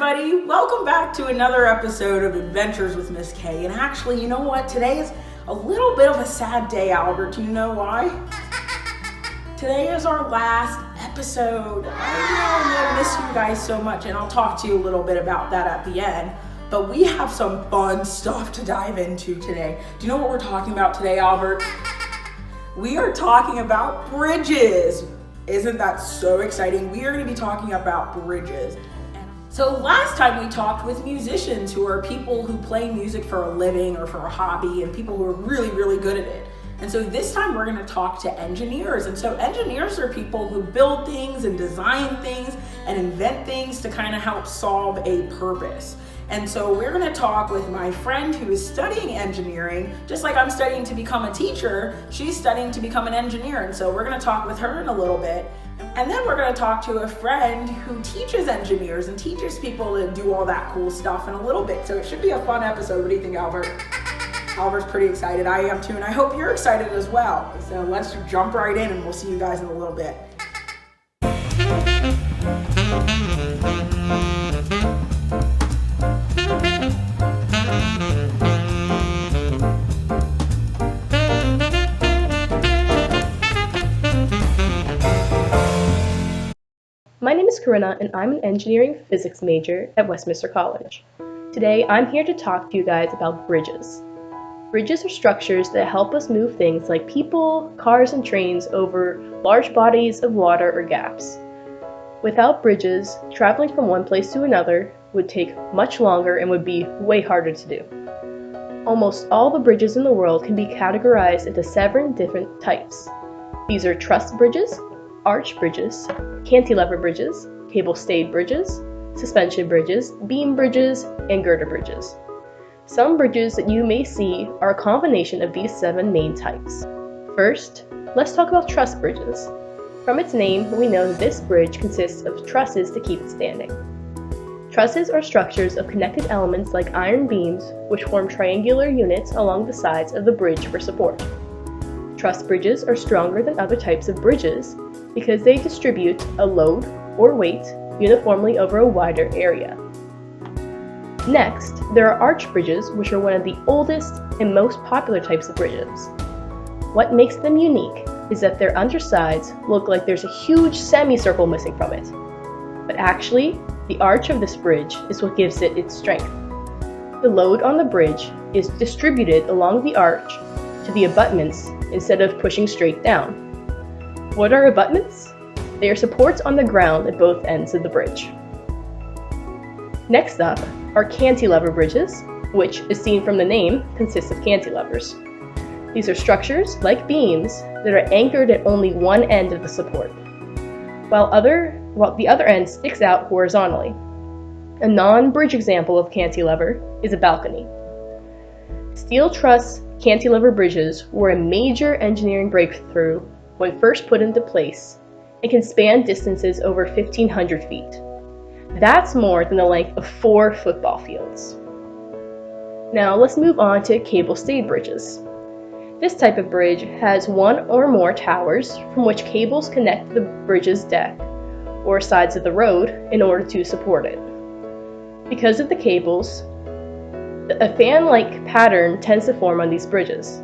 everybody. Welcome back to another episode of Adventures with Miss K. And actually, you know what? Today is a little bit of a sad day, Albert. Do you know why? Today is our last episode. I miss you guys so much, and I'll talk to you a little bit about that at the end. But we have some fun stuff to dive into today. Do you know what we're talking about today, Albert? We are talking about bridges. Isn't that so exciting? We are going to be talking about bridges. So last time we talked with musicians who are people who play music for a living or for a hobby, and people who are really, really good at it. And so this time we're going to talk to engineers. And so engineers are people who build things and design things and invent things to kind of help solve a purpose. And so we're going to talk with my friend who is studying engineering. Just like I'm studying to become a teacher, she's studying to become an engineer. And so we're going to talk with her in a little bit. And then we're going to talk to a friend who teaches engineers and teaches people to do all that cool stuff in a little bit. So it should be a fun episode. What do you think, Albert? Albert's pretty excited. I am too, and I hope you're excited as well. So let's jump right in, and we'll see you guys in a little bit. My name is Corinna, and I'm an engineering physics major at Westminster College. Today, I'm here to talk to you guys about bridges. Bridges are structures that help us move things like people, cars, and trains over large bodies of water or gaps. Without bridges, traveling from one place to another would take much longer and would be way harder to do. Almost all the bridges in the world can be categorized into 7 different types. These are truss bridges, arch bridges, cantilever bridges, cable-stayed bridges, suspension bridges, beam bridges, and girder bridges. Some bridges that you may see are a combination of these 7 main types. First, let's talk about truss bridges. From its name, we know that this bridge consists of trusses to keep it standing. Trusses are structures of connected elements like iron beams, which form triangular units along the sides of the bridge for support. Truss bridges are stronger than other types of bridges because they distribute a load or weight uniformly over a wider area. Next, there are arch bridges, which are one of the oldest and most popular types of bridges. What makes them unique is that their undersides look like there's a huge semicircle missing from it. But actually, the arch of this bridge is what gives it its strength. The load on the bridge is distributed along the arch to the abutments instead of pushing straight down. What are abutments? They are supports on the ground at both ends of the bridge. Next up are cantilever bridges, which, as seen from the name, consist of cantilevers. These are structures, like beams, that are anchored at only one end of the support, while the other end sticks out horizontally. A non-bridge example of cantilever is a balcony. Steel truss cantilever bridges were a major engineering breakthrough when first put into place, and can span distances over 1,500 feet. That's more than the length of 4 football fields. Now let's move on to cable-stayed bridges. This type of bridge has one or more towers from which cables connect the bridge's deck or sides of the road in order to support it. Because of the cables, a fan-like pattern tends to form on these bridges.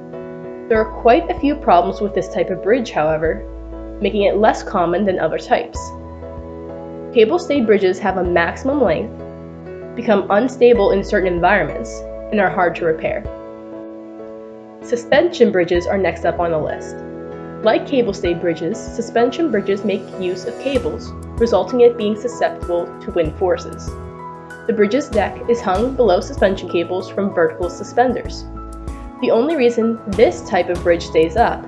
There are quite a few problems with this type of bridge, however, making it less common than other types. Cable-stayed bridges have a maximum length, become unstable in certain environments, and are hard to repair. Suspension bridges are next up on the list. Like cable-stayed bridges, suspension bridges make use of cables, resulting in it being susceptible to wind forces. The bridge's deck is hung below suspension cables from vertical suspenders. The only reason this type of bridge stays up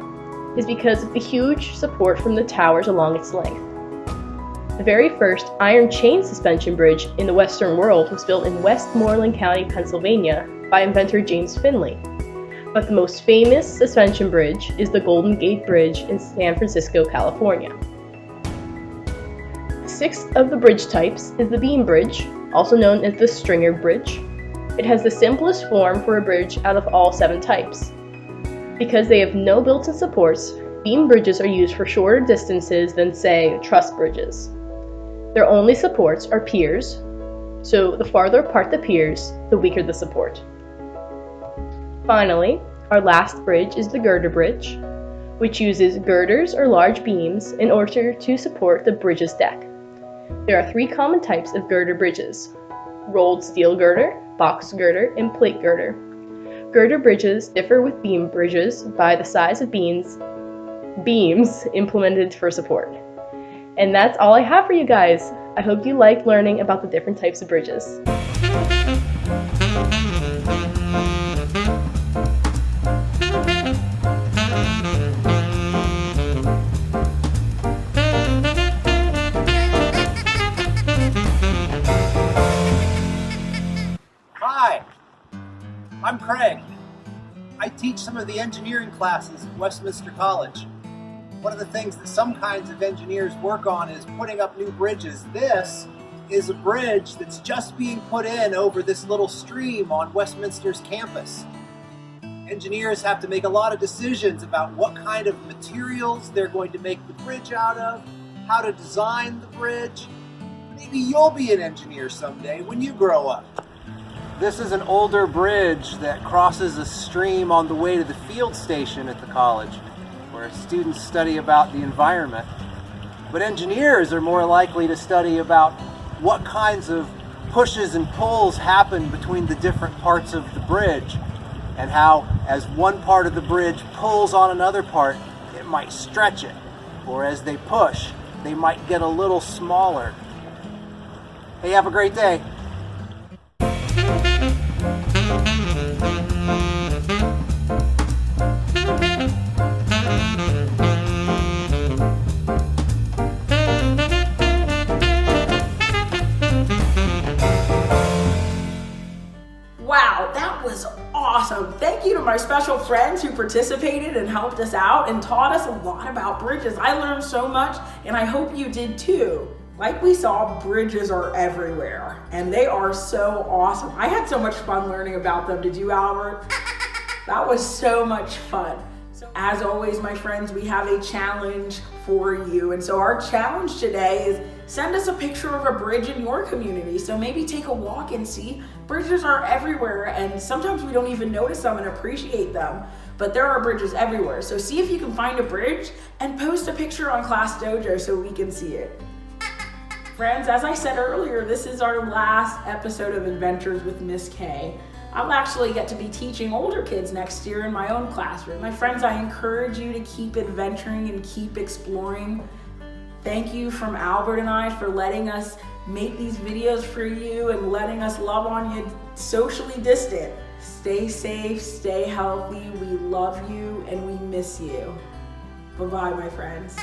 is because of the huge support from the towers along its length. The very first iron chain suspension bridge in the Western world was built in Westmoreland County, Pennsylvania by inventor James Finley. But the most famous suspension bridge is the Golden Gate Bridge in San Francisco, California. The sixth of the bridge types is the beam bridge, also known as the stringer bridge. It has the simplest form for a bridge out of all 7 types. Because they have no built-in supports, beam bridges are used for shorter distances than, say, truss bridges. Their only supports are piers, So the farther apart the piers, the weaker the support. Finally, our last bridge is the girder bridge, which uses girders or large beams in order to support the bridge's deck. There are 3 common types of girder bridges: rolled steel girder, box girder, and plate girder. Girder bridges differ with beam bridges by the size of beams implemented for support. And that's all I have for you guys. I hope you liked learning about the different types of bridges. Hi, I'm Craig. I teach some of the engineering classes at Westminster College. One of the things that some kinds of engineers work on is putting up new bridges. This is a bridge that's just being put in over this little stream on Westminster's campus. Engineers have to make a lot of decisions about what kind of materials they're going to make the bridge out of, how to design the bridge. Maybe you'll be an engineer someday when you grow up. This is an older bridge that crosses a stream on the way to the field station at the college, where students study about the environment. But engineers are more likely to study about what kinds of pushes and pulls happen between the different parts of the bridge, and how, as one part of the bridge pulls on another part, it might stretch it, or as they push, they might get a little smaller. Hey, have a great day. Wow, that was awesome. Thank you to my special friends who participated and helped us out and taught us a lot about bridges. I learned so much, and I hope you did too. Like we saw, bridges are everywhere, and they are so awesome. I had so much fun learning about them. Did you, Albert? That was so much fun. So, as always, my friends, we have a challenge for you. And so our challenge today is send us a picture of a bridge in your community. So maybe take a walk and see. Bridges are everywhere, and sometimes we don't even notice them and appreciate them. But there are bridges everywhere. So see if you can find a bridge and post a picture on Class Dojo so we can see it. Friends, as I said earlier, this is our last episode of Adventures with Miss K. I'll actually get to be teaching older kids next year in my own classroom. My friends, I encourage you to keep adventuring and keep exploring. Thank you from Albert and I for letting us make these videos for you and letting us love on you socially distant. Stay safe, stay healthy, we love you, and we miss you. Bye-bye, my friends.